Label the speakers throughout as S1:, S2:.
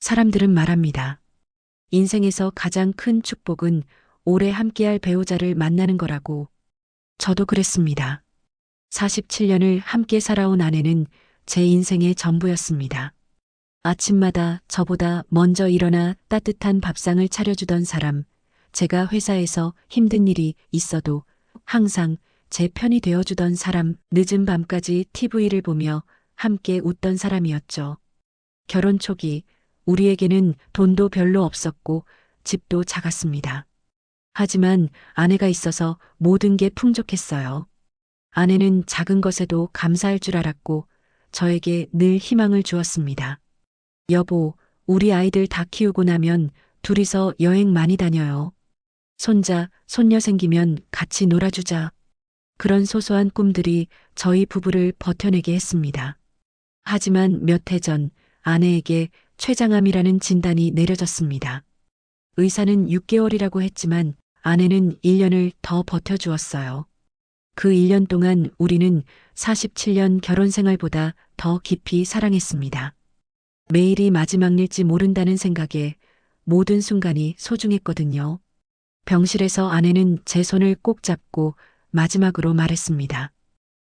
S1: 사람들은 말합니다. 인생에서 가장 큰 축복은 오래 함께할 배우자를 만나는 거라고. 저도 그랬습니다. 47년을 함께 살아온 아내는 제 인생의 전부였습니다. 아침마다 저보다 먼저 일어나 따뜻한 밥상을 차려주던 사람, 제가 회사에서 힘든 일이 있어도 항상 제 편이 되어주던 사람, 늦은 밤까지 TV를 보며 함께 웃던 사람이었죠. 결혼 초기, 우리에게는 돈도 별로 없었고 집도 작았습니다. 하지만 아내가 있어서 모든 게 풍족했어요. 아내는 작은 것에도 감사할 줄 알았고 저에게 늘 희망을 주었습니다. 여보, 우리 아이들 다 키우고 나면 둘이서 여행 많이 다녀요. 손자, 손녀 생기면 같이 놀아주자. 그런 소소한 꿈들이 저희 부부를 버텨내게 했습니다. 하지만 몇 해 전 아내에게 췌장암이라는 진단이 내려졌습니다. 의사는 6개월이라고 했지만 아내는 1년을 더 버텨주었어요. 그 1년 동안 우리는 47년 결혼 생활보다 더 깊이 사랑했습니다. 매일이 마지막일지 모른다는 생각에 모든 순간이 소중했거든요. 병실에서 아내는 제 손을 꼭 잡고 마지막으로 말했습니다.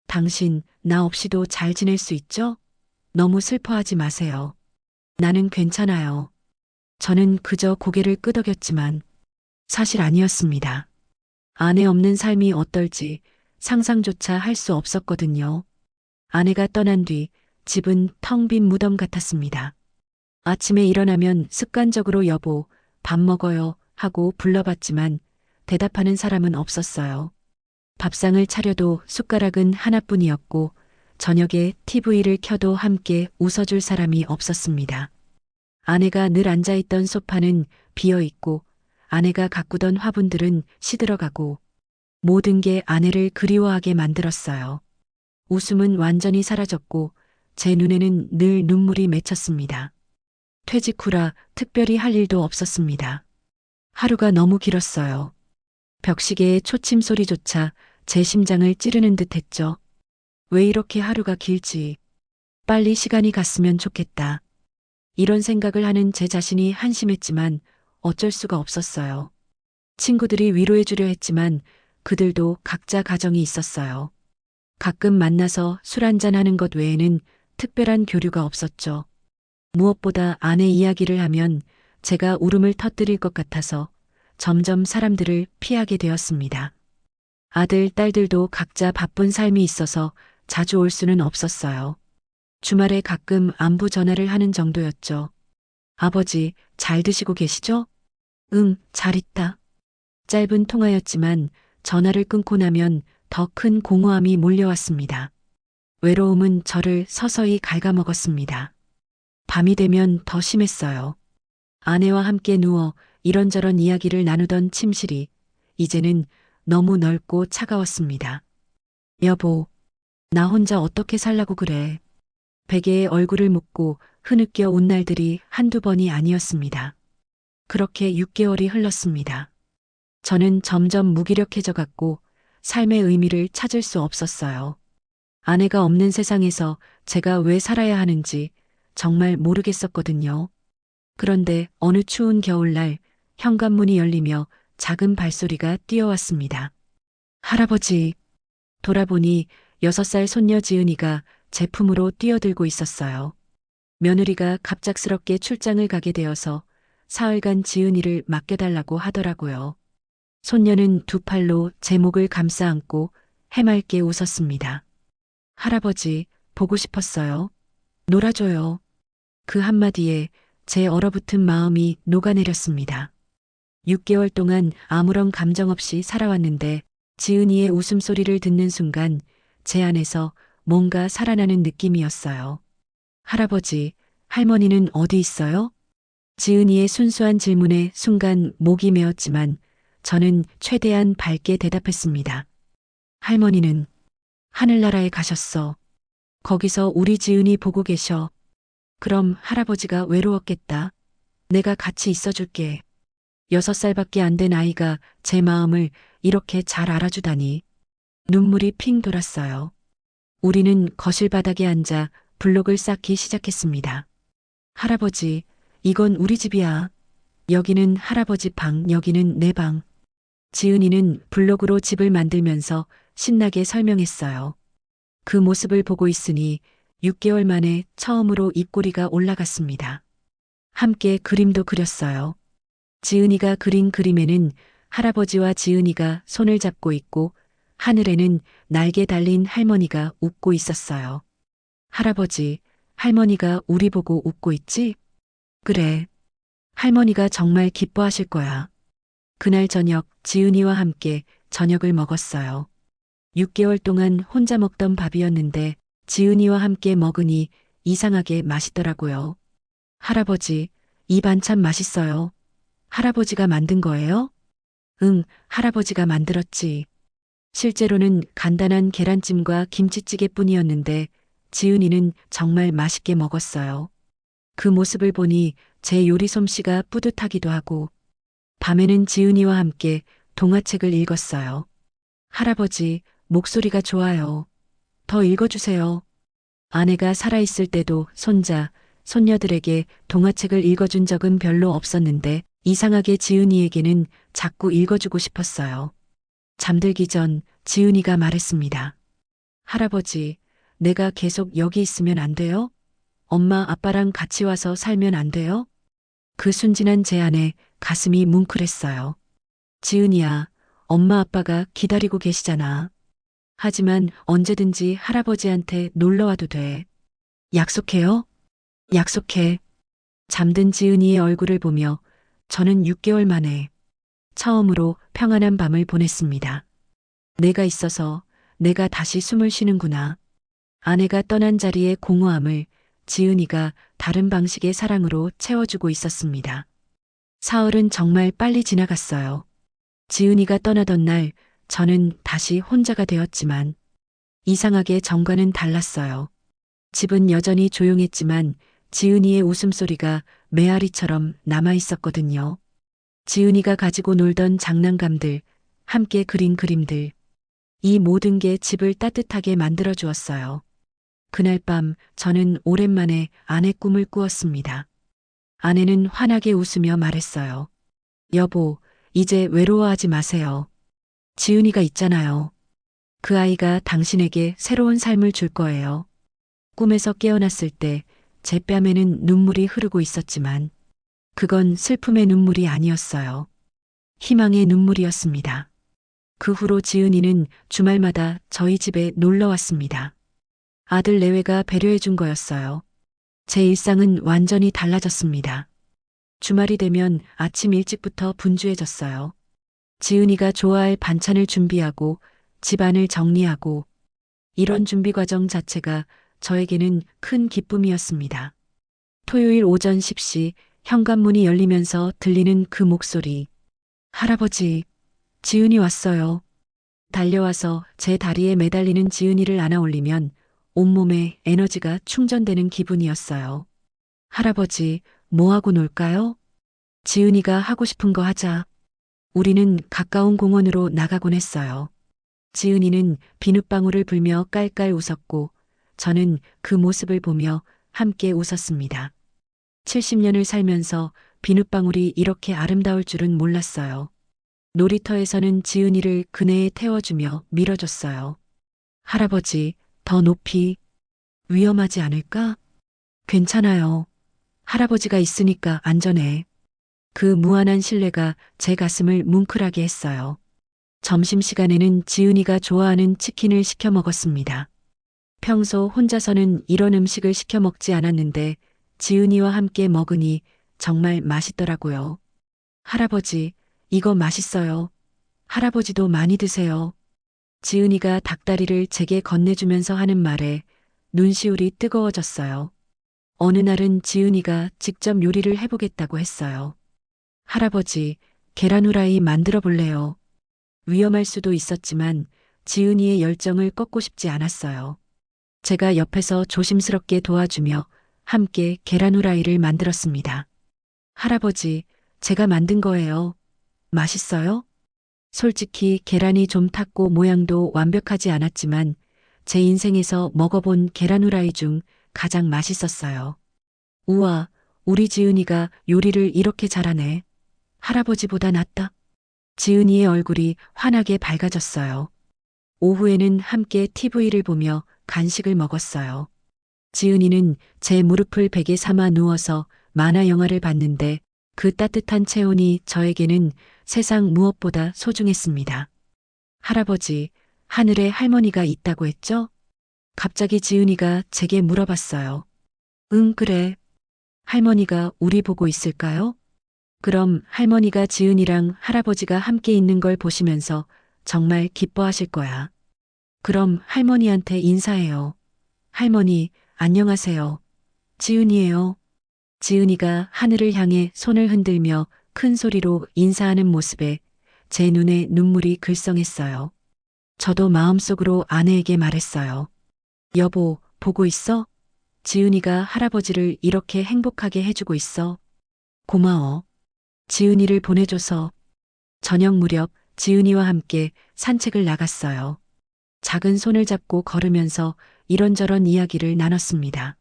S1: 당신, 나 없이도 잘 지낼 수 있죠? 너무 슬퍼하지 마세요. 나는 괜찮아요. 저는 그저 고개를 끄덕였지만 사실 아니었습니다. 아내 없는 삶이 어떨지 상상조차 할 수 없었거든요. 아내가 떠난 뒤 집은 텅 빈 무덤 같았습니다. 아침에 일어나면 습관적으로 여보, 밥 먹어요 하고 불러봤지만 대답하는 사람은 없었어요. 밥상을 차려도 숟가락은 하나뿐이었고 저녁에 TV를 켜도 함께 웃어줄 사람이 없었습니다. 아내가 늘 앉아있던 소파는 비어있고 아내가 가꾸던 화분들은 시들어가고 모든 게 아내를 그리워하게 만들었어요. 웃음은 완전히 사라졌고 제 눈에는 늘 눈물이 맺혔습니다. 퇴직 후라 특별히 할 일도 없었습니다. 하루가 너무 길었어요. 벽시계의 초침 소리조차 제 심장을 찌르는 듯 했죠. 왜 이렇게 하루가 길지? 빨리 시간이 갔으면 좋겠다. 이런 생각을 하는 제 자신이 한심했지만 어쩔 수가 없었어요. 친구들이 위로해주려 했지만 그들도 각자 가정이 있었어요. 가끔 만나서 술 한잔하는 것 외에는 특별한 교류가 없었죠. 무엇보다 아내 이야기를 하면 제가 울음을 터뜨릴 것 같아서 점점 사람들을 피하게 되었습니다. 아들, 딸들도 각자 바쁜 삶이 있어서 자주 올 수는 없었어요. 주말에 가끔 안부 전화를 하는 정도였죠. 아버지, 잘 드시고 계시죠? 응, 잘 있다. 짧은 통화였지만 전화를 끊고 나면 더 큰 공허함이 몰려왔습니다. 외로움은 저를 서서히 갉아먹었습니다. 밤이 되면 더 심했어요. 아내와 함께 누워 이런저런 이야기를 나누던 침실이 이제는 너무 넓고 차가웠습니다. 여보, 나 혼자 어떻게 살라고 그래. 베개에 얼굴을 묻고 흐느껴 운 날들이 한두 번이 아니었습니다. 그렇게 6개월이 흘렀습니다. 저는 점점 무기력해져 갔고 삶의 의미를 찾을 수 없었어요. 아내가 없는 세상에서 제가 왜 살아야 하는지 정말 모르겠었거든요. 그런데 어느 추운 겨울날 현관문이 열리며 작은 발소리가 뛰어왔습니다. 할아버지, 돌아보니 6살 손녀 지은이가 제 품으로 뛰어들고 있었어요. 며느리가 갑작스럽게 출장을 가게 되어서 사흘간 지은이를 맡겨달라고 하더라고요. 손녀는 두 팔로 제 목을 감싸 안고 해맑게 웃었습니다. 할아버지, 보고 싶었어요. 놀아줘요. 그 한마디에 제 얼어붙은 마음이 녹아내렸습니다. 6개월 동안 아무런 감정 없이 살아왔는데 지은이의 웃음소리를 듣는 순간 제 안에서 뭔가 살아나는 느낌이었어요. 할아버지, 할머니는 어디 있어요? 지은이의 순수한 질문에 순간 목이 메었지만 저는 최대한 밝게 대답했습니다. 할머니는 하늘나라에 가셨어. 거기서 우리 지은이 보고 계셔. 그럼 할아버지가 외로웠겠다. 내가 같이 있어줄게. 6살밖에 안 된 아이가 제 마음을 이렇게 잘 알아주다니. 눈물이 핑 돌았어요. 우리는 거실 바닥에 앉아 블록을 쌓기 시작했습니다. 할아버지, 이건 우리 집이야. 여기는 할아버지 방, 여기는 내 방. 지은이는 블록으로 집을 만들면서 신나게 설명했어요. 그 모습을 보고 있으니 6개월 만에 처음으로 입꼬리가 올라갔습니다. 함께 그림도 그렸어요. 지은이가 그린 그림에는 할아버지와 지은이가 손을 잡고 있고 하늘에는 날개 달린 할머니가 웃고 있었어요. 할아버지, 할머니가 우리 보고 웃고 있지? 그래. 할머니가 정말 기뻐하실 거야. 그날 저녁 지은이와 함께 저녁을 먹었어요. 6개월 동안 혼자 먹던 밥이었는데 지은이와 함께 먹으니 이상하게 맛있더라고요. 할아버지, 이 반찬 맛있어요. 할아버지가 만든 거예요? 응, 할아버지가 만들었지. 실제로는 간단한 계란찜과 김치찌개뿐이었는데 지은이는 정말 맛있게 먹었어요. 그 모습을 보니 제 요리 솜씨가 뿌듯하기도 하고 밤에는 지은이와 함께 동화책을 읽었어요. 할아버지, 목소리가 좋아요. 더 읽어주세요. 아내가 살아있을 때도 손자, 손녀들에게 동화책을 읽어준 적은 별로 없었는데 이상하게 지은이에게는 자꾸 읽어주고 싶었어요. 잠들기 전 지은이가 말했습니다. 할아버지, 내가 계속 여기 있으면 안 돼요? 엄마 아빠랑 같이 와서 살면 안 돼요? 그 순진한 제안에 가슴이 뭉클했어요. 지은이야, 엄마 아빠가 기다리고 계시잖아. 하지만 언제든지 할아버지한테 놀러 와도 돼. 약속해요? 약속해. 잠든 지은이의 얼굴을 보며 저는 6개월 만에 처음으로 평안한 밤을 보냈습니다. 내가 있어서 내가 다시 숨을 쉬는구나. 아내가 떠난 자리의 공허함을 지은이가 다른 방식의 사랑으로 채워주고 있었습니다. 사흘은 정말 빨리 지나갔어요. 지은이가 떠나던 날 저는 다시 혼자가 되었지만 이상하게 전과는 달랐어요. 집은 여전히 조용했지만 지은이의 웃음소리가 메아리처럼 남아 있었거든요. 지은이가 가지고 놀던 장난감들, 함께 그린 그림들, 이 모든 게 집을 따뜻하게 만들어 주었어요. 그날 밤 저는 오랜만에 아내 꿈을 꾸었습니다. 아내는 환하게 웃으며 말했어요. 여보, 이제 외로워하지 마세요. 지은이가 있잖아요. 그 아이가 당신에게 새로운 삶을 줄 거예요. 꿈에서 깨어났을 때 제 뺨에는 눈물이 흐르고 있었지만 그건 슬픔의 눈물이 아니었어요. 희망의 눈물이었습니다. 그 후로 지은이는 주말마다 저희 집에 놀러 왔습니다. 아들 내외가 배려해 준 거였어요. 제 일상은 완전히 달라졌습니다. 주말이 되면 아침 일찍부터 분주해졌어요. 지은이가 좋아할 반찬을 준비하고 집안을 정리하고 이런 준비 과정 자체가 저에게는 큰 기쁨이었습니다. 토요일 오전 10시 현관문이 열리면서 들리는 그 목소리. 할아버지, 지은이 왔어요. 달려와서 제 다리에 매달리는 지은이를 안아 올리면 온몸에 에너지가 충전되는 기분이었어요. 할아버지, 뭐하고 놀까요? 지은이가 하고 싶은 거 하자. 우리는 가까운 공원으로 나가곤 했어요. 지은이는 비눗방울을 불며 깔깔 웃었고 저는 그 모습을 보며 함께 웃었습니다. 70년을 살면서 비눗방울이 이렇게 아름다울 줄은 몰랐어요. 놀이터에서는 지은이를 그네에 태워주며 밀어줬어요. 할아버지, 더 높이. 위험하지 않을까? 괜찮아요. 할아버지가 있으니까 안전해. 그 무한한 신뢰가 제 가슴을 뭉클하게 했어요. 점심시간에는 지은이가 좋아하는 치킨을 시켜 먹었습니다. 평소 혼자서는 이런 음식을 시켜 먹지 않았는데 지은이와 함께 먹으니 정말 맛있더라고요. 할아버지, 이거 맛있어요. 할아버지도 많이 드세요. 지은이가 닭다리를 제게 건네주면서 하는 말에 눈시울이 뜨거워졌어요. 어느 날은 지은이가 직접 요리를 해보겠다고 했어요. 할아버지, 계란 후라이 만들어 볼래요. 위험할 수도 있었지만 지은이의 열정을 꺾고 싶지 않았어요. 제가 옆에서 조심스럽게 도와주며 함께 계란 후라이를 만들었습니다. 할아버지, 제가 만든 거예요. 맛있어요? 솔직히 계란이 좀 탔고 모양도 완벽하지 않았지만 제 인생에서 먹어본 계란 후라이 중 가장 맛있었어요. 우와, 우리 지은이가 요리를 이렇게 잘하네. 할아버지보다 낫다. 지은이의 얼굴이 환하게 밝아졌어요. 오후에는 함께 TV를 보며 간식을 먹었어요. 지은이는 제 무릎을 베개 삼아 누워서 만화 영화를 봤는데 그 따뜻한 체온이 저에게는 세상 무엇보다 소중했습니다. 할아버지, 하늘에 할머니가 있다고 했죠? 갑자기 지은이가 제게 물어봤어요. 응, 그래. 할머니가 우리 보고 있을까요? 그럼 할머니가 지은이랑 할아버지가 함께 있는 걸 보시면서 정말 기뻐하실 거야. 그럼 할머니한테 인사해요. 할머니, 안녕하세요. 지은이에요. 지은이가 하늘을 향해 손을 흔들며 큰 소리로 인사하는 모습에 제 눈에 눈물이 글썽했어요. 저도 마음속으로 아내에게 말했어요. 여보, 보고 있어? 지은이가 할아버지를 이렇게 행복하게 해주고 있어. 고마워. 지은이를 보내줘서. 저녁 무렵 지은이와 함께 산책을 나갔어요. 작은 손을 잡고 걸으면서 이런저런 이야기를 나눴습니다.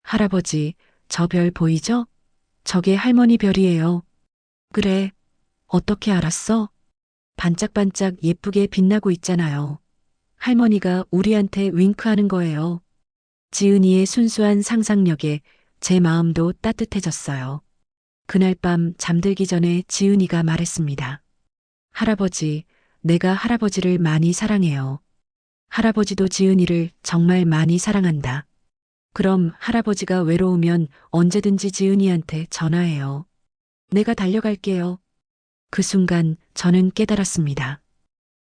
S1: 할아버지, 저 별 보이죠? 저게 할머니 별이에요. 그래. 어떻게 알았어? 반짝반짝 예쁘게 빛나고 있잖아요. 할머니가 우리한테 윙크하는 거예요. 지은이의 순수한 상상력에 제 마음도 따뜻해졌어요. 그날 밤 잠들기 전에 지은이가 말했습니다. 할아버지, 내가 할아버지를 많이 사랑해요. 할아버지도 지은이를 정말 많이 사랑한다. 그럼 할아버지가 외로우면 언제든지 지은이한테 전화해요. 내가 달려갈게요. 그 순간 저는 깨달았습니다.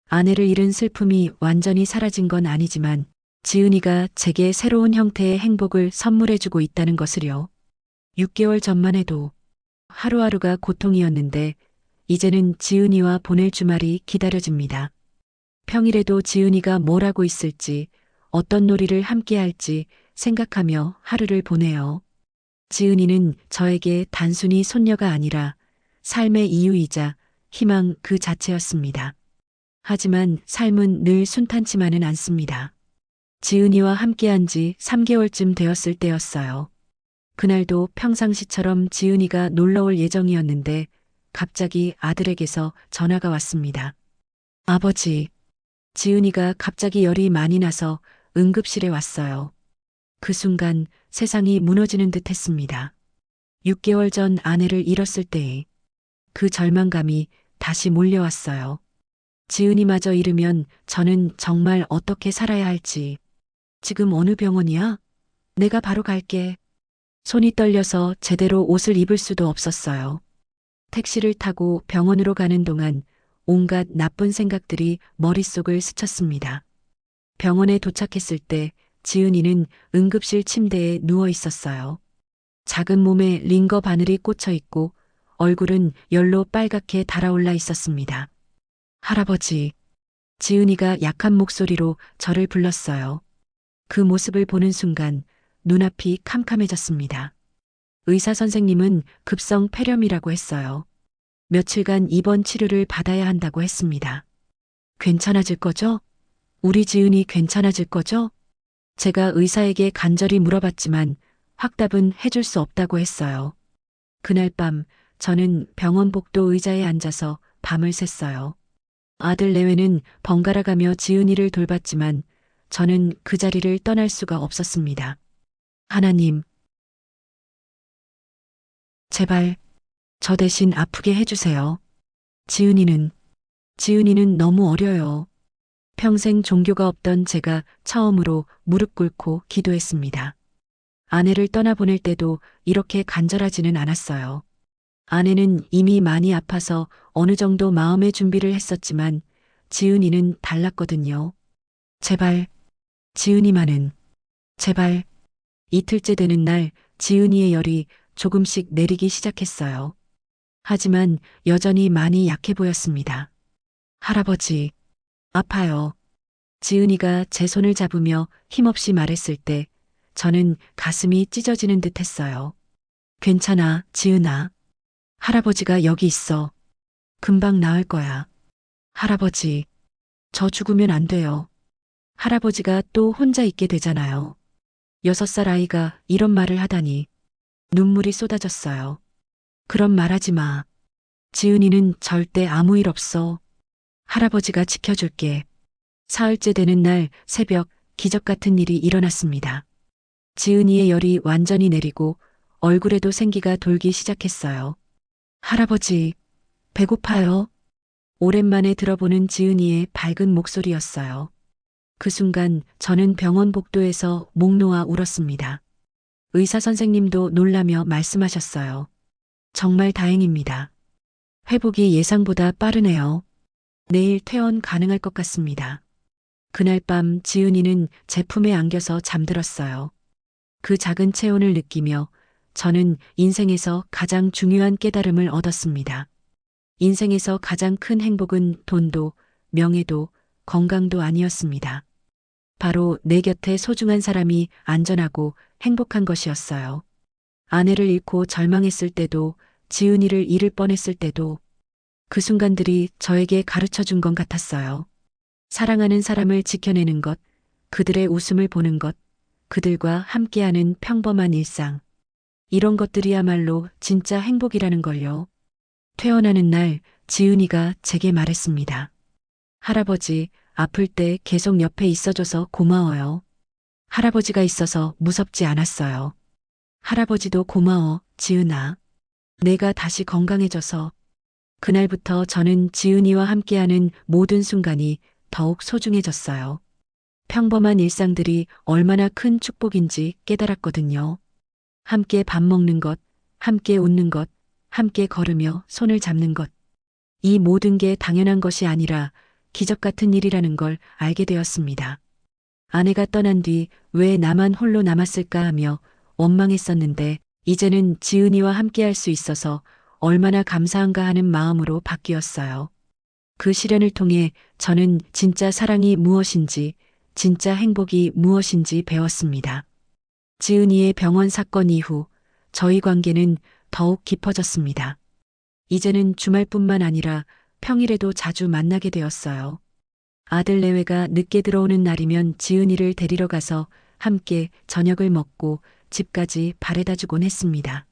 S1: 아내를 잃은 슬픔이 완전히 사라진 건 아니지만 지은이가 제게 새로운 형태의 행복을 선물해주고 있다는 것을요. 6개월 전만 해도 하루하루가 고통이었는데 이제는 지은이와 보낼 주말이 기다려집니다. 평일에도 지은이가 뭘 하고 있을지, 어떤 놀이를 함께 할지 생각하며 하루를 보내요. 지은이는 저에게 단순히 손녀가 아니라 삶의 이유이자 희망 그 자체였습니다. 하지만 삶은 늘 순탄치만은 않습니다. 지은이와 함께한 지 3개월쯤 되었을 때였어요. 그날도 평상시처럼 지은이가 놀러올 예정이었는데 갑자기 아들에게서 전화가 왔습니다. 아버지, 지은이가 갑자기 열이 많이 나서 응급실에 왔어요. 그 순간 세상이 무너지는 듯 했습니다. 6개월 전 아내를 잃었을 때의 그 절망감이 다시 몰려왔어요. 지은이마저 잃으면 저는 정말 어떻게 살아야 할지. 지금 어느 병원이야? 내가 바로 갈게. 손이 떨려서 제대로 옷을 입을 수도 없었어요. 택시를 타고 병원으로 가는 동안 온갖 나쁜 생각들이 머릿속을 스쳤습니다. 병원에 도착했을 때 지은이는 응급실 침대에 누워 있었어요. 작은 몸에 링거 바늘이 꽂혀 있고 얼굴은 열로 빨갛게 달아올라 있었습니다. 할아버지, 지은이가 약한 목소리로 저를 불렀어요. 그 모습을 보는 순간 눈앞이 캄캄해졌습니다. 의사 선생님은 급성 폐렴이라고 했어요. 며칠간 입원 치료를 받아야 한다고 했습니다. 괜찮아질 거죠? 우리 지은이 괜찮아질 거죠? 제가 의사에게 간절히 물어봤지만 확답은 해줄 수 없다고 했어요. 그날 밤 저는 병원 복도 의자에 앉아서 밤을 샜어요. 아들 내외는 번갈아 가며 지은이를 돌봤지만 저는 그 자리를 떠날 수가 없었습니다. 하나님, 제발 저 대신 아프게 해주세요. 지은이는 너무 어려요. 평생 종교가 없던 제가 처음으로 무릎 꿇고 기도했습니다. 아내를 떠나보낼 때도 이렇게 간절하지는 않았어요. 아내는 이미 많이 아파서 어느 정도 마음의 준비를 했었지만 지은이는 달랐거든요. 제발, 지은이만은, 제발. 이틀째 되는 날 지은이의 열이 조금씩 내리기 시작했어요. 하지만 여전히 많이 약해 보였습니다. 할아버지, 아파요. 지은이가 제 손을 잡으며 힘없이 말했을 때 저는 가슴이 찢어지는 듯 했어요. 괜찮아, 지은아. 할아버지가 여기 있어. 금방 나을 거야. 할아버지, 저 죽으면 안 돼요. 할아버지가 또 혼자 있게 되잖아요. 6살 아이가 이런 말을 하다니. 눈물이 쏟아졌어요. 그럼 말하지 마. 지은이는 절대 아무 일 없어. 할아버지가 지켜줄게. 사흘째 되는 날 새벽 기적 같은 일이 일어났습니다. 지은이의 열이 완전히 내리고 얼굴에도 생기가 돌기 시작했어요. 할아버지, 배고파요? 오랜만에 들어보는 지은이의 밝은 목소리였어요. 그 순간 저는 병원 복도에서 목 놓아 울었습니다. 의사 선생님도 놀라며 말씀하셨어요. 정말 다행입니다. 회복이 예상보다 빠르네요. 내일 퇴원 가능할 것 같습니다. 그날 밤 지은이는 제 품에 안겨서 잠들었어요. 그 작은 체온을 느끼며 저는 인생에서 가장 중요한 깨달음을 얻었습니다. 인생에서 가장 큰 행복은 돈도, 명예도, 건강도 아니었습니다. 바로 내 곁에 소중한 사람이 안전하고 행복한 것이었어요. 아내를 잃고 절망했을 때도, 지은이를 잃을 뻔했을 때도 그 순간들이 저에게 가르쳐 준 것 같았어요. 사랑하는 사람을 지켜내는 것, 그들의 웃음을 보는 것, 그들과 함께하는 평범한 일상. 이런 것들이야말로 진짜 행복이라는 걸요. 퇴원하는 날 지은이가 제게 말했습니다. 할아버지, 아플 때 계속 옆에 있어줘서 고마워요. 할아버지가 있어서 무섭지 않았어요. 할아버지도 고마워, 지은아. 내가 다시 건강해져서. 그날부터 저는 지은이와 함께하는 모든 순간이 더욱 소중해졌어요. 평범한 일상들이 얼마나 큰 축복인지 깨달았거든요. 함께 밥 먹는 것, 함께 웃는 것, 함께 걸으며 손을 잡는 것. 이 모든 게 당연한 것이 아니라 기적 같은 일이라는 걸 알게 되었습니다. 아내가 떠난 뒤 왜 나만 홀로 남았을까 하며 원망했었는데 이제는 지은이와 함께할 수 있어서 얼마나 감사한가 하는 마음으로 바뀌었어요. 그 시련을 통해 저는 진짜 사랑이 무엇인지, 진짜 행복이 무엇인지 배웠습니다. 지은이의 병원 사건 이후 저희 관계는 더욱 깊어졌습니다. 이제는 주말뿐만 아니라 평일에도 자주 만나게 되었어요. 아들 내외가 늦게 들어오는 날이면 지은이를 데리러 가서 함께 저녁을 먹고 집까지 바래다 주곤 했습니다.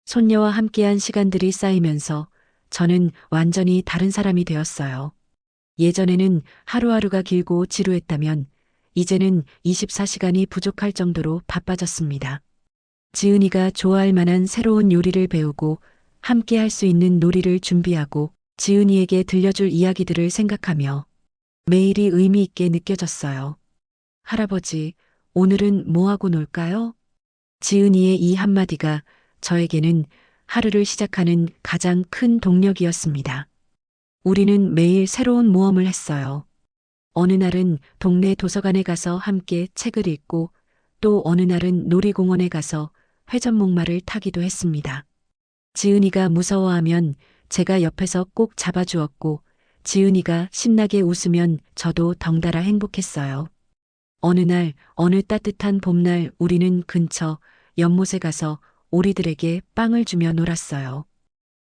S1: 손녀와 함께한 시간들이 쌓이면서 저는 완전히 다른 사람이 되었어요. 예전에는 하루하루가 길고 지루했다면 이제는 24시간이 부족할 정도로 바빠졌습니다. 지은이가 좋아할 만한 새로운 요리를 배우고 함께 할 수 있는 놀이를 준비하고 지은이에게 들려줄 이야기들을 생각하며 매일이 의미 있게 느껴졌어요. 할아버지, 오늘은 뭐 하고 놀까요? 지은이의 이 한마디가 저에게는 하루를 시작하는 가장 큰 동력이었습니다. 우리는 매일 새로운 모험을 했어요. 어느 날은 동네 도서관에 가서 함께 책을 읽고 또 어느 날은 놀이공원에 가서 회전목마를 타기도 했습니다. 지은이가 무서워하면 제가 옆에서 꼭 잡아주었고 지은이가 신나게 웃으면 저도 덩달아 행복했어요. 어느 날, 어느 따뜻한 봄날 우리는 근처 연못에 가서 오리들에게 빵을 주며 놀았어요.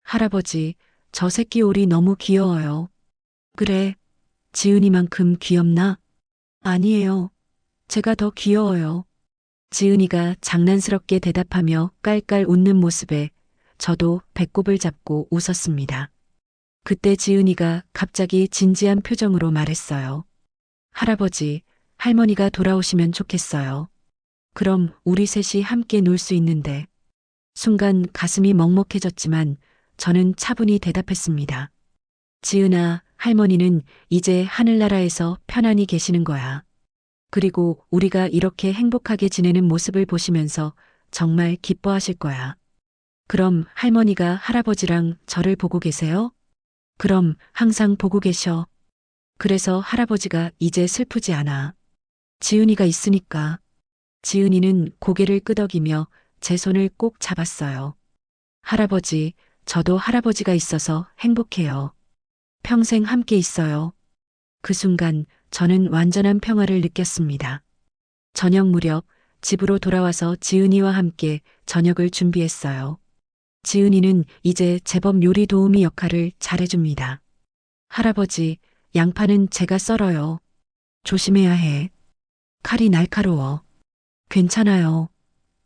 S1: 할아버지, 저 새끼 오리 너무 귀여워요. 그래, 지은이만큼 귀엽나? 아니에요. 제가 더 귀여워요. 지은이가 장난스럽게 대답하며 깔깔 웃는 모습에 저도 배꼽을 잡고 웃었습니다. 그때 지은이가 갑자기 진지한 표정으로 말했어요. 할아버지, 할머니가 돌아오시면 좋겠어요. 그럼 우리 셋이 함께 놀 수 있는데. 순간 가슴이 먹먹해졌지만 저는 차분히 대답했습니다. 지은아, 할머니는 이제 하늘나라에서 편안히 계시는 거야. 그리고 우리가 이렇게 행복하게 지내는 모습을 보시면서 정말 기뻐하실 거야. 그럼 할머니가 할아버지랑 저를 보고 계세요? 그럼 항상 보고 계셔. 그래서 할아버지가 이제 슬프지 않아. 지은이가 있으니까. 지은이는 고개를 끄덕이며 제 손을 꼭 잡았어요. 할아버지, 저도 할아버지가 있어서 행복해요. 평생 함께 있어요. 그 순간 저는 완전한 평화를 느꼈습니다. 저녁 무렵 집으로 돌아와서 지은이와 함께 저녁을 준비했어요. 지은이는 이제 제법 요리 도우미 역할을 잘해줍니다. 할아버지, 양파는 제가 썰어요. 조심해야 해. 칼이 날카로워. 괜찮아요.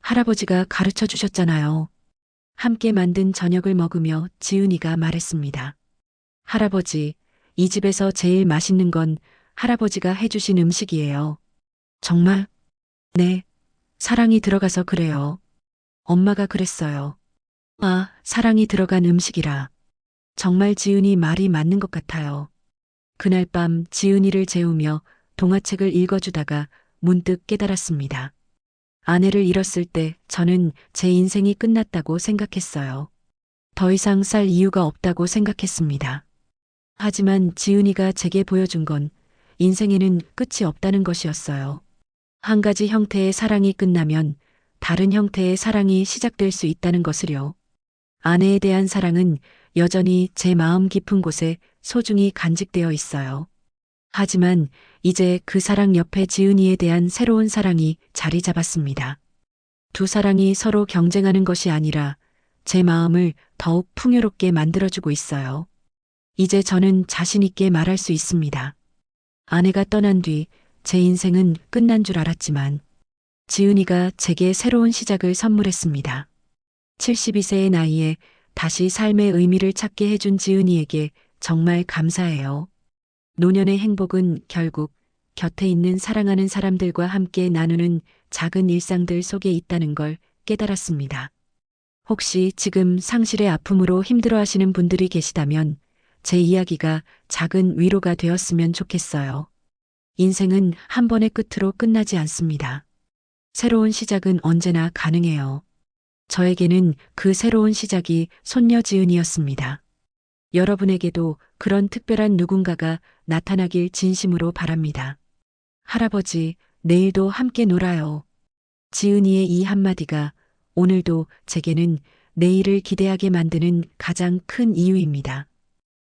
S1: 할아버지가 가르쳐 주셨잖아요. 함께 만든 저녁을 먹으며 지은이가 말했습니다. 할아버지, 이 집에서 제일 맛있는 건 할아버지가 해주신 음식이에요. 정말? 네, 사랑이 들어가서 그래요. 엄마가 그랬어요. 아, 사랑이 들어간 음식이라. 정말 지은이 말이 맞는 것 같아요. 그날 밤 지은이를 재우며 동화책을 읽어주다가 문득 깨달았습니다. 아내를 잃었을 때 저는 제 인생이 끝났다고 생각했어요. 더 이상 살 이유가 없다고 생각했습니다. 하지만 지은이가 제게 보여준 건 인생에는 끝이 없다는 것이었어요. 한 가지 형태의 사랑이 끝나면 다른 형태의 사랑이 시작될 수 있다는 것을요. 아내에 대한 사랑은 여전히 제 마음 깊은 곳에 소중히 간직되어 있어요. 하지만 이제 그 사랑 옆에 지은이에 대한 새로운 사랑이 자리 잡았습니다. 두 사랑이 서로 경쟁하는 것이 아니라 제 마음을 더욱 풍요롭게 만들어주고 있어요. 이제 저는 자신 있게 말할 수 있습니다. 아내가 떠난 뒤 제 인생은 끝난 줄 알았지만 지은이가 제게 새로운 시작을 선물했습니다. 72세의 나이에 다시 삶의 의미를 찾게 해준 지은이에게 정말 감사해요. 노년의 행복은 결국 곁에 있는 사랑하는 사람들과 함께 나누는 작은 일상들 속에 있다는 걸 깨달았습니다. 혹시 지금 상실의 아픔으로 힘들어하시는 분들이 계시다면 제 이야기가 작은 위로가 되었으면 좋겠어요. 인생은 한 번의 끝으로 끝나지 않습니다. 새로운 시작은 언제나 가능해요. 저에게는 그 새로운 시작이 손녀 지은이었습니다. 여러분에게도 그런 특별한 누군가가 나타나길 진심으로 바랍니다. 할아버지, 내일도 함께 놀아요. 지은이의 이 한마디가 오늘도 제게는 내일을 기대하게 만드는 가장 큰 이유입니다.